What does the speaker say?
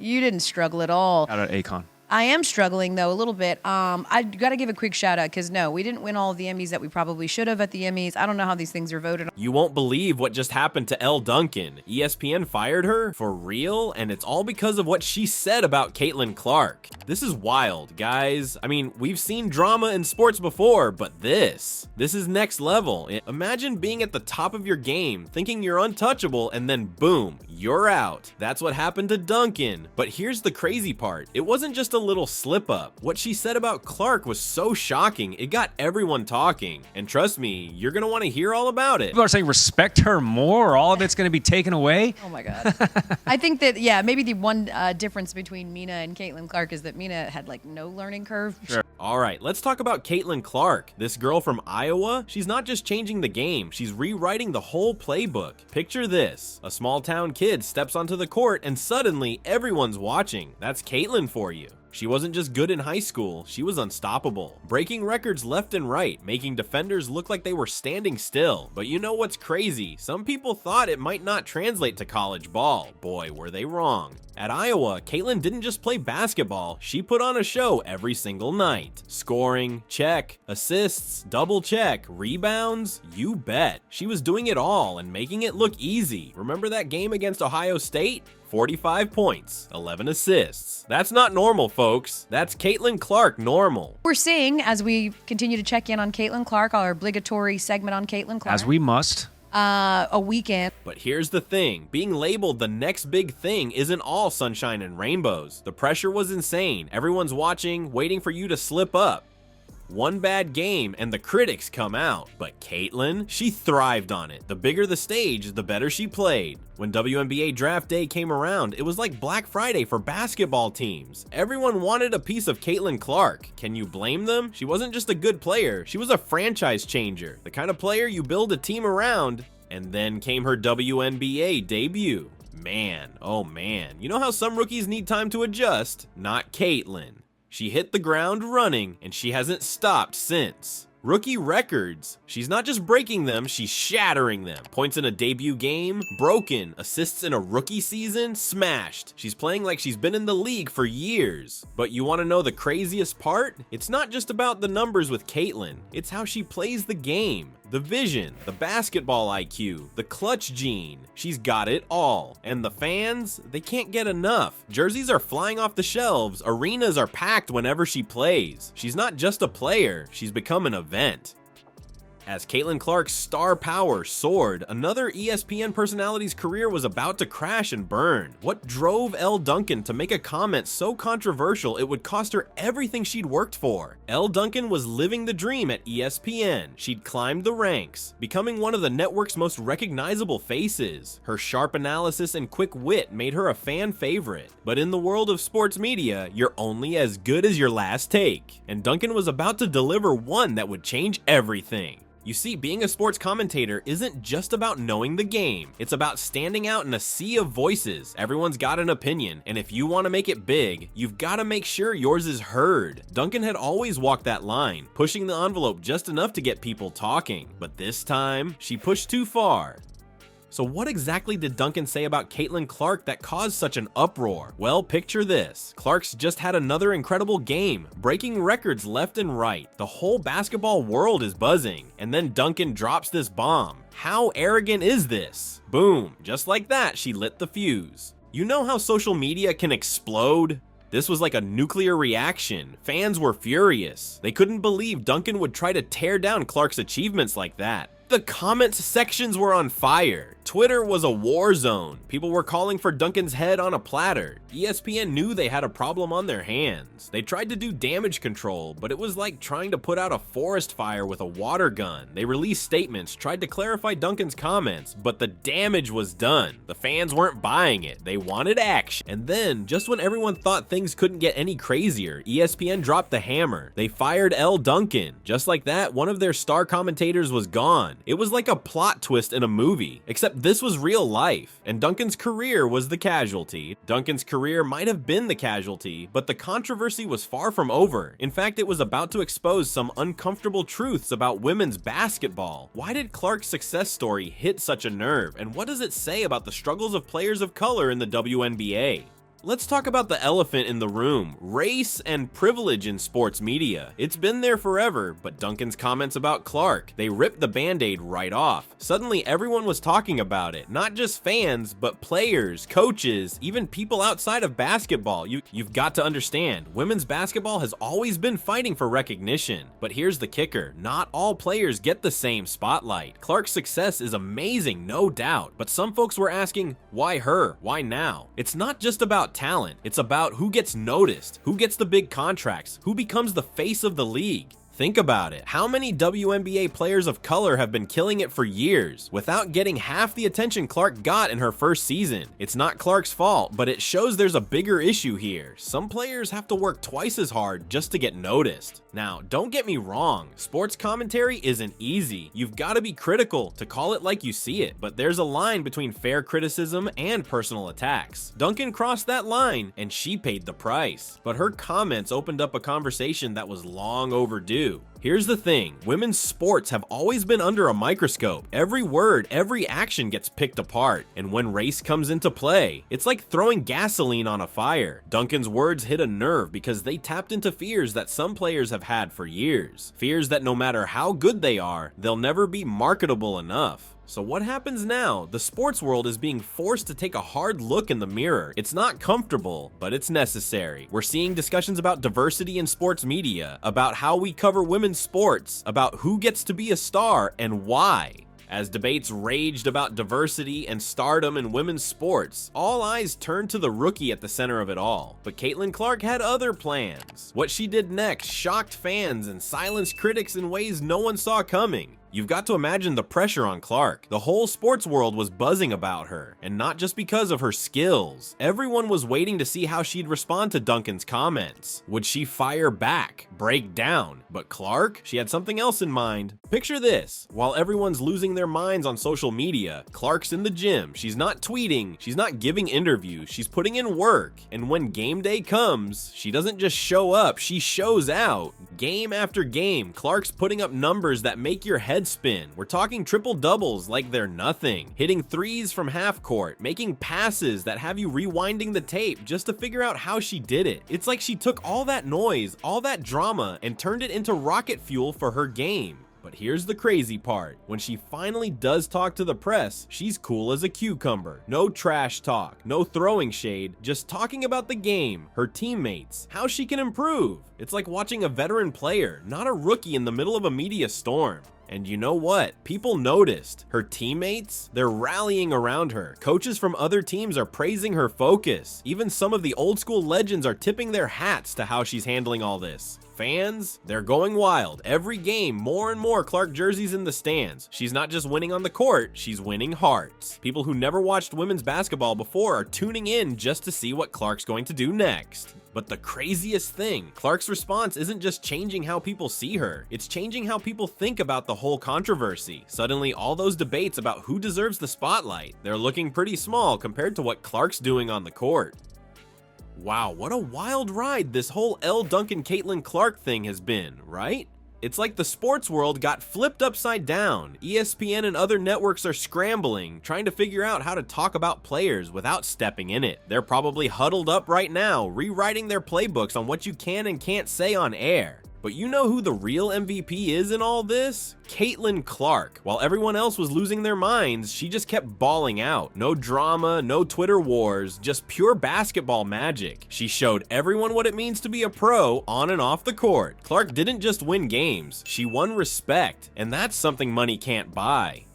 You didn't struggle at all. Shout out Akon. I am struggling, though, a little bit. I got to give a quick shout out because, no, we didn't win all of the Emmys that we probably should have at the Emmys. I don't know how these things are voted on. You won't believe what just happened to Elle Duncan. ESPN fired her? For real? And it's all because of what she said about Caitlin Clark. This is wild, guys. I mean, we've seen drama in sports before, but this is next level. Imagine being at the top of your game, thinking you're untouchable, and then boom, you're out. That's what happened to Duncan. But here's the crazy part. It wasn't just a little slip up. What she said about Clark was so shocking, it got everyone talking. And trust me, you're gonna want to hear all about it. People are saying respect her more, all of it's gonna be taken away. Oh my God. I think that, yeah, maybe the one difference between Mina and Caitlin Clark is that Mina had like no learning curve. Sure. All right, let's talk about Caitlin Clark. This girl from Iowa, she's not just changing the game, she's rewriting the whole playbook. Picture this, a small town kid steps onto the court and suddenly everyone's watching. That's Caitlin for you. She wasn't just good in high school, she was unstoppable, breaking records left and right, making defenders look like they were standing still. But you know what's crazy? Some people thought it might not translate to college ball. Boy, were they wrong. At Iowa, Caitlin didn't just play basketball, she put on a show every single night. Scoring, check. Assists, double check. Rebounds, you bet. She was doing it all and making it look easy. Remember that game against Ohio State? 45 points, 11 assists. That's not normal, folks. That's Caitlin Clark normal. We're seeing, as we continue to check in on Caitlin Clark, our obligatory segment on Caitlin Clark. As we must. A weekend. But here's the thing, being labeled the next big thing isn't all sunshine and rainbows. The pressure was insane. Everyone's watching, waiting for you to slip up. One bad game and the critics come out. But Caitlin, she thrived on it. The bigger the stage, the better she played. When WNBA draft day came around, it was like Black Friday for basketball teams. Everyone wanted a piece of Caitlin Clark. Can you blame them? She wasn't just a good player, she was a franchise changer. The kind of player you build a team around. And then came her WNBA debut. Man, oh man, you know how some rookies need time to adjust? Not Caitlin. She hit the ground running, and she hasn't stopped since. Rookie records. She's not just breaking them, she's shattering them. Points in a debut game, broken. Assists in a rookie season, smashed. She's playing like she's been in the league for years. But you want to know the craziest part? It's not just about the numbers with Caitlin. It's how she plays the game. The vision, the basketball IQ, the clutch gene. She's got it all. And the fans, they can't get enough. Jerseys are flying off the shelves. Arenas are packed whenever she plays. She's not just a player, she's become an event. As Caitlin Clark's star power soared, another ESPN personality's career was about to crash and burn. What drove Elle Duncan to make a comment so controversial it would cost her everything she'd worked for? Elle Duncan was living the dream at ESPN. She'd climbed the ranks, becoming one of the network's most recognizable faces. Her sharp analysis and quick wit made her a fan favorite. But in the world of sports media, you're only as good as your last take. And Duncan was about to deliver one that would change everything. You see, being a sports commentator isn't just about knowing the game. It's about standing out in a sea of voices. Everyone's got an opinion, and if you want to make it big, you've got to make sure yours is heard. Duncan had always walked that line, pushing the envelope just enough to get people talking. But this time, she pushed too far. So what exactly did Duncan say about Caitlin Clark that caused such an uproar? Well, picture this. Clark's just had another incredible game, breaking records left and right. The whole basketball world is buzzing. And then Duncan drops this bomb. How arrogant is this? Boom, just like that, she lit the fuse. You know how social media can explode? This was like a nuclear reaction. Fans were furious. They couldn't believe Duncan would try to tear down Clark's achievements like that. The comments sections were on fire. Twitter was a war zone. People were calling for Duncan's head on a platter. ESPN knew they had a problem on their hands. They tried to do damage control, but it was like trying to put out a forest fire with a water gun. They released statements, tried to clarify Duncan's comments, but the damage was done. The fans weren't buying it. They wanted action. And then, just when everyone thought things couldn't get any crazier, ESPN dropped the hammer. They fired Elle Duncan. Just like that, one of their star commentators was gone. It was like a plot twist in a movie, except this was real life, and Duncan's career was the casualty. Duncan's career might have been the casualty, but the controversy was far from over. In fact, it was about to expose some uncomfortable truths about women's basketball. Why did Clark's success story hit such a nerve, and what does it say about the struggles of players of color in the WNBA? let's talk about the elephant in the room, race and privilege in sports media. It's been there forever, but Duncan's comments about Clark, they ripped the band-aid right off. Suddenly everyone was talking about it, not just fans, but players, coaches, even people outside of basketball. You've got to understand, women's basketball has always been fighting for recognition. But here's the kicker, not all players get the same spotlight. Clark's success is amazing, no doubt, but some folks were asking, why her? Why now? It's not just about talent, it's about who gets noticed, who gets the big contracts, who becomes the face of the league. Think about it. How many WNBA players of color have been killing it for years without getting half the attention Clark got in her first season? It's not Clark's fault, but it shows there's a bigger issue here. Some players have to work twice as hard just to get noticed. Now, don't get me wrong, sports commentary isn't easy. You've got to be critical to call it like you see it, but there's a line between fair criticism and personal attacks. Duncan crossed that line, and she paid the price. But her comments opened up a conversation that was long overdue. Here's the thing, women's sports have always been under a microscope. Every word, every action gets picked apart, and when race comes into play, it's like throwing gasoline on a fire. Duncan's words hit a nerve because they tapped into fears that some players have had for years. Fears that no matter how good they are, they'll never be marketable enough. So what happens now? The sports world is being forced to take a hard look in the mirror. It's not comfortable, but it's necessary. We're seeing discussions about diversity in sports media, about how we cover women's sports, about who gets to be a star and why. As debates raged about diversity and stardom in women's sports, all eyes turned to the rookie at the center of it all. But Caitlin Clark had other plans. What she did next shocked fans and silenced critics in ways no one saw coming. You've got to imagine the pressure on Clark. The whole sports world was buzzing about her, and not just because of her skills. Everyone was waiting to see how she'd respond to Duncan's comments. Would she fire back, break down? But Clark, she had something else in mind. Picture this, while everyone's losing their minds on social media, Clark's in the gym. She's not tweeting, she's not giving interviews, she's putting in work. And when game day comes, she doesn't just show up, she shows out. Game after game, Clark's putting up numbers that make your head spin. We're talking triple doubles like they're nothing, hitting threes from half court, making passes that have you rewinding the tape just to figure out how she did it. It's like she took all that noise, all that drama, and turned it into rocket fuel for her game. But here's the crazy part. When she finally does talk to the press, she's cool as a cucumber. No trash talk, no throwing shade, just talking about the game, her teammates, how she can improve. It's like watching a veteran player, not a rookie in the middle of a media storm. And you know what? People noticed. Her teammates, they're rallying around her. Coaches from other teams are praising her focus. Even some of the old school legends are tipping their hats to how she's handling all this. Fans, they're going wild. Every game, more and more Clark jerseys in the stands. She's not just winning on the court, she's winning hearts. People who never watched women's basketball before are tuning in just to see what Clark's going to do next. But the craziest thing, Clark's response isn't just changing how people see her, it's changing how people think about the whole controversy. Suddenly, all those debates about who deserves the spotlight, they're looking pretty small compared to what Clark's doing on the court. Wow, what a wild ride this whole Elle Duncan Caitlin Clark thing has been, right? It's like the sports world got flipped upside down. ESPN and other networks are scrambling, trying to figure out how to talk about players without stepping in it. They're probably huddled up right now, rewriting their playbooks on what you can and can't say on air. But you know who the real MVP is in all this? Caitlin Clark. While everyone else was losing their minds, she just kept balling out. No drama, no Twitter wars, just pure basketball magic. She showed everyone what it means to be a pro on and off the court. Clark didn't just win games, she won respect, and that's something money can't buy.